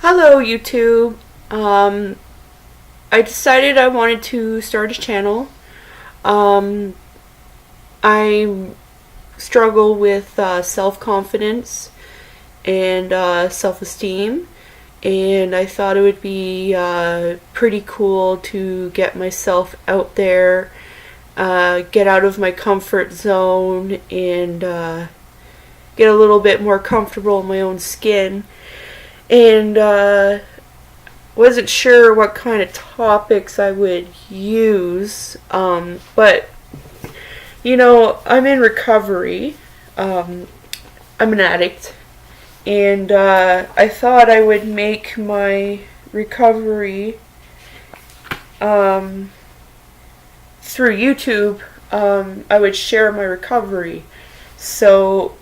Hello, YouTube. I decided I wanted to start a channel. Um, I struggle with self confidence and self esteem, and I thought it would be pretty cool to get myself out there, get out of my comfort zone, and get a little bit more comfortable in my own skin. And wasn't sure what kind of topics I would use, but I'm in recovery. I'm an addict, and I thought I would make my recovery through YouTube. I would share my recovery. So,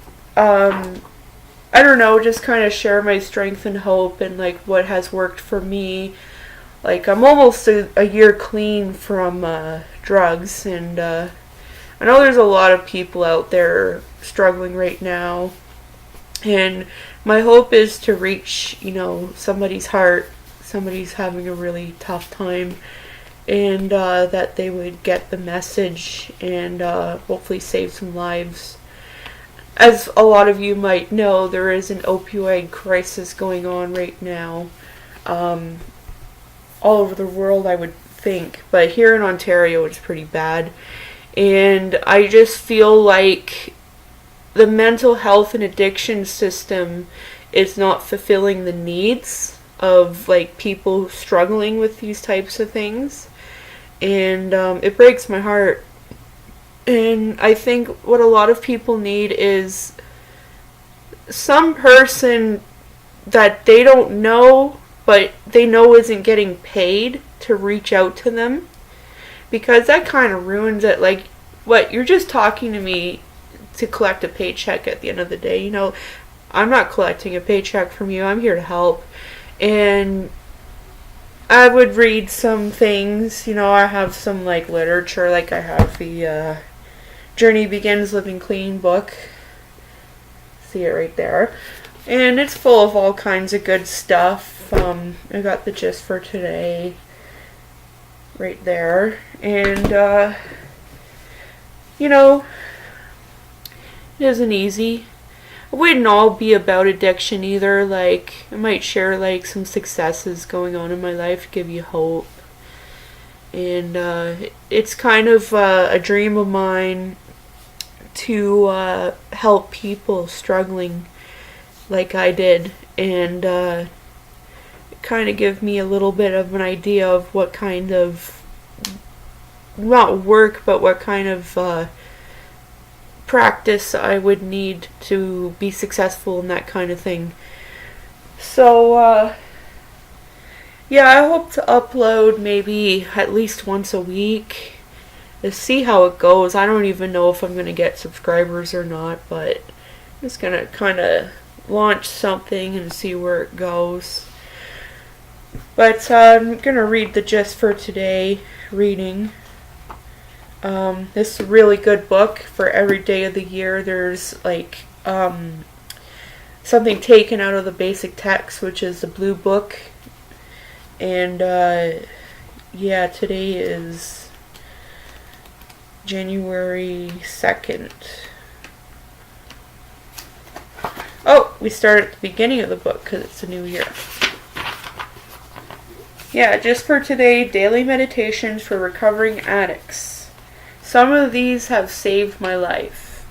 I don't know, just kind of share my strength and hope and like what has worked for me. Like I'm almost a year clean from drugs, and I know there's a lot of people out there struggling right now, and my hope is to reach somebody's heart, somebody's having a really tough time, and that they would get the message and hopefully save some lives. As a lot of you might know, there is an opioid crisis going on right now, all over the world, I would think, but here in Ontario it's pretty bad. And I just feel like the mental health and addiction system is not fulfilling the needs of like people struggling with these types of things, and it breaks my heart. And I think what a lot of people need is some person that they don't know, but they know isn't getting paid, to reach out to them. Because that kind of ruins it. Like, what, you're just talking to me to collect a paycheck at the end of the day. I'm not collecting a paycheck from you. I'm here to help. And I would read some things. I have some, like, literature. Like, I have the Journey Begins Living Clean book. See it right there. And it's full of all kinds of good stuff. I got the gist for today right there. And, it isn't easy. It wouldn't all be about addiction either. Like, I might share, like, some successes going on in my life, give you hope. And it's kind of a dream of mine to help people struggling like I did, and kind of give me a little bit of an idea of what kind of, not work, but what kind of practice I would need to be successful in that kind of thing. So, yeah, I hope to upload maybe at least once a week to see how it goes. I don't even know if I'm going to get subscribers or not, but I'm just going to kind of launch something and see where it goes. But I'm going to read the gist for today, reading. This is a really good book for every day of the year. There's like something taken out of the basic text, which is the blue book. And yeah, today is January 2nd. Oh, we start at the beginning of the book because it's a new year. Yeah, just for today, daily meditations for recovering addicts. Some of these have saved my life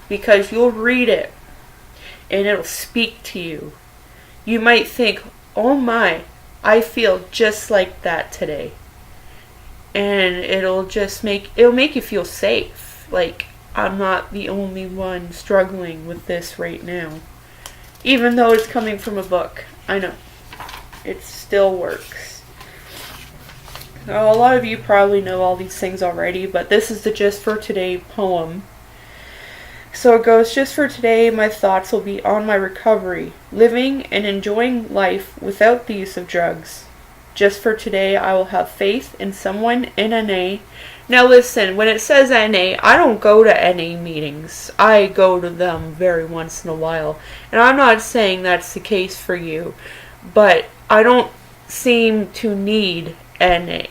because you'll read it and it'll speak to you. You might think, oh my, I feel just like that today. And it'll make you feel safe. Like, I'm not the only one struggling with this right now. Even though it's coming from a book. I know. It still works. Now, a lot of you probably know all these things already, but this is the Just for Today poem. So it goes, just for today, my thoughts will be on my recovery, living and enjoying life without the use of drugs. Just for today, I will have faith in someone in NA. Now listen, when it says NA, I don't go to NA meetings. I go to them very once in a while. And I'm not saying that's the case for you. but I don't seem to need NA.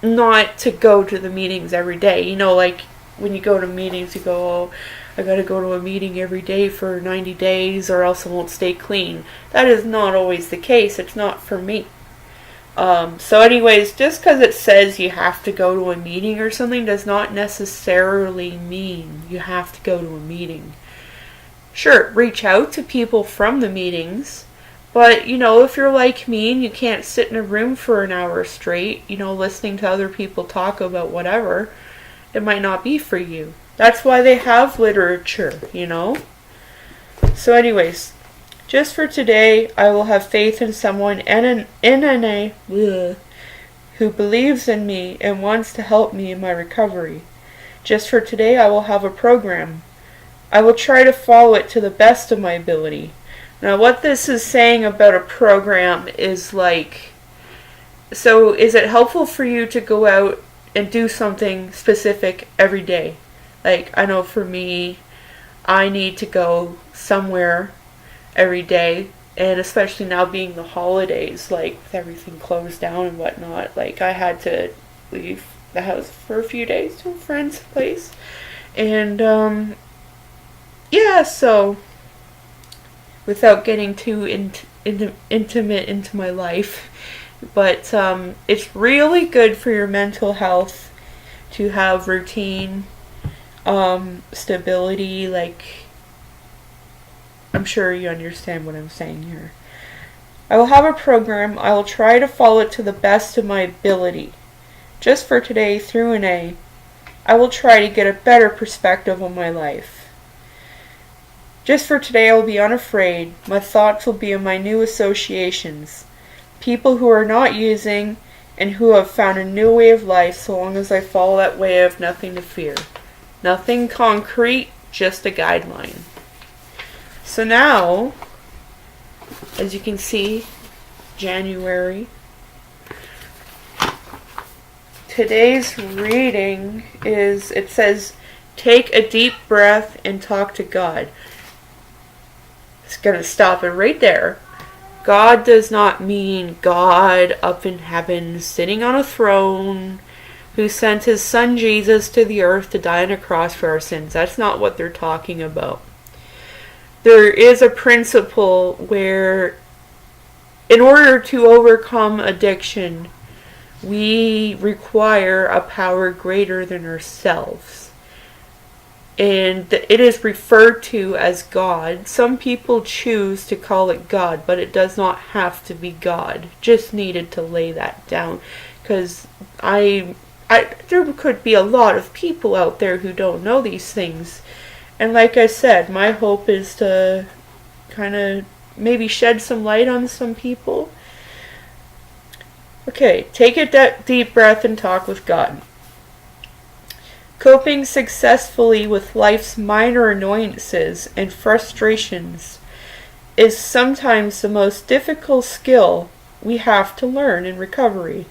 Not to go to the meetings every day. You know, like when you go to meetings, you go, oh, I gotta go to a meeting every day for 90 days or else I won't stay clean. That is not always the case. It's not for me. So anyways, just because it says you have to go to a meeting or something does not necessarily mean you have to go to a meeting. Sure, reach out to people from the meetings, but, you know, if you're like me and you can't sit in a room for an hour straight, you know, listening to other people talk about whatever, it might not be for you. That's why they have literature, you know? So anyways, just for today, I will have faith in someone who believes in me and wants to help me in my recovery. Just for today, I will have a program. I will try to follow it to the best of my ability. Now, what this is saying about a program is like, so is it helpful for you to go out and do something specific every day? Like, I know for me, I need to go somewhere every day, and especially now being the holidays, like with everything closed down and whatnot, like I had to leave the house for a few days to a friend's place, and yeah, so without getting too intimate into my life, but it's really good for your mental health to have routine, stability, like, I'm sure you understand what I'm saying here. I will have a program. I will try to follow it to the best of my ability. Just for today, through an A, I will try to get a better perspective on my life. Just for today, I will be unafraid. My thoughts will be in my new associations. People who are not using and who have found a new way of life, so long as I follow that way, I have nothing to fear. Nothing concrete, just a guideline. So now, as you can see, January. Today's reading is, it says, take a deep breath and talk to God. It's going to stop it right there. God does not mean God up in heaven, sitting on a throne, who sent his son Jesus to the earth to die on a cross for our sins. That's not what they're talking about. There is a principle where, in order to overcome addiction, we require a power greater than ourselves. And it is referred to as God. Some people choose to call it God, but it does not have to be God. Just needed to lay that down. Because there could be a lot of people out there who don't know these things. And like I said, my hope is to kind of maybe shed some light on some people. Okay, take a deep breath and talk with God. Coping successfully with life's minor annoyances and frustrations is sometimes the most difficult skill we have to learn in recovery.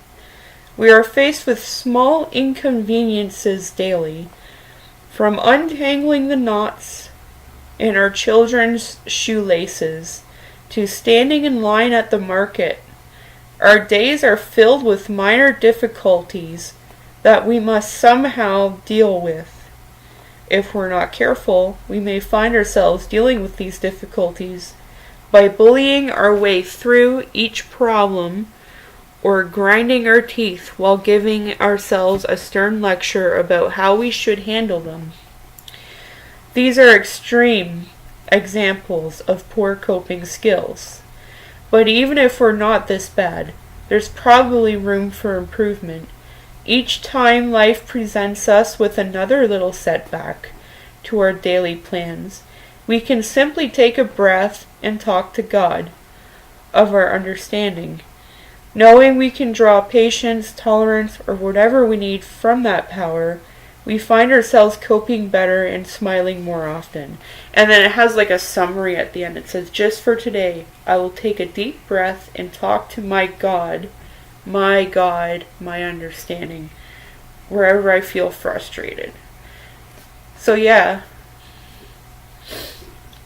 We are faced with small inconveniences daily, from untangling the knots in our children's shoelaces to standing in line at the market. Our days are filled with minor difficulties that we must somehow deal with. If we're not careful, we may find ourselves dealing with these difficulties by bullying our way through each problem or grinding our teeth while giving ourselves a stern lecture about how we should handle them. These are extreme examples of poor coping skills. But even if we're not this bad, there's probably room for improvement. Each time life presents us with another little setback to our daily plans, we can simply take a breath and talk to God of our understanding. Knowing we can draw patience, tolerance, or whatever we need from that power, we find ourselves coping better and smiling more often. And then it has like a summary at the end. It says, just for today, I will take a deep breath and talk to my God, my understanding, wherever I feel frustrated. So yeah,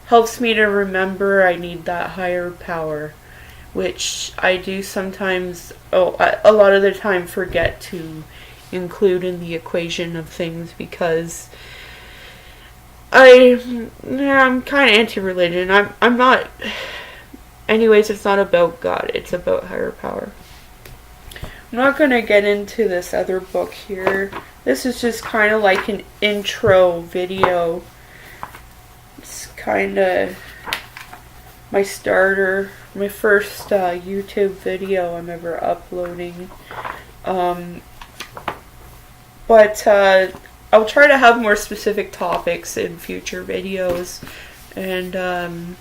helps me to remember I need that higher power, which I do sometimes, a lot of the time forget to include in the equation of things, because I'm kind of anti-religion. I'm not. Anyways, it's not about God. It's about higher power. I'm not going to get into this other book here. This is just kind of like an intro video. It's kind of my starter, my first YouTube video I'm ever uploading. But I'll try to have more specific topics in future videos. And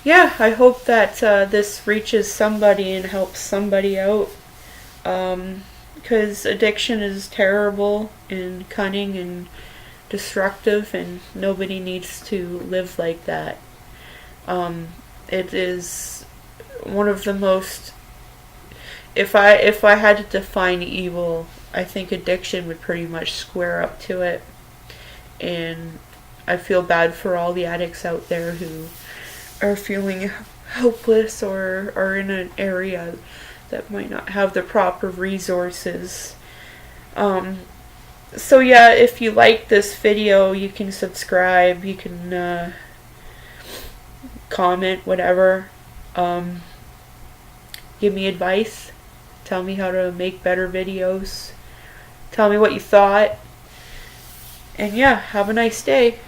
yeah, I hope that this reaches somebody and helps somebody out. Because addiction is terrible and cunning and destructive, and nobody needs to live like that. It is one of the most, if I had to define evil, I think addiction would pretty much square up to it. And I feel bad for all the addicts out there who are feeling helpless or are in an area that might not have the proper resources. So yeah, if you like this video, you can subscribe, you can comment, whatever. Give me advice. Tell me how to make better videos. Tell me what you thought. And yeah, have a nice day.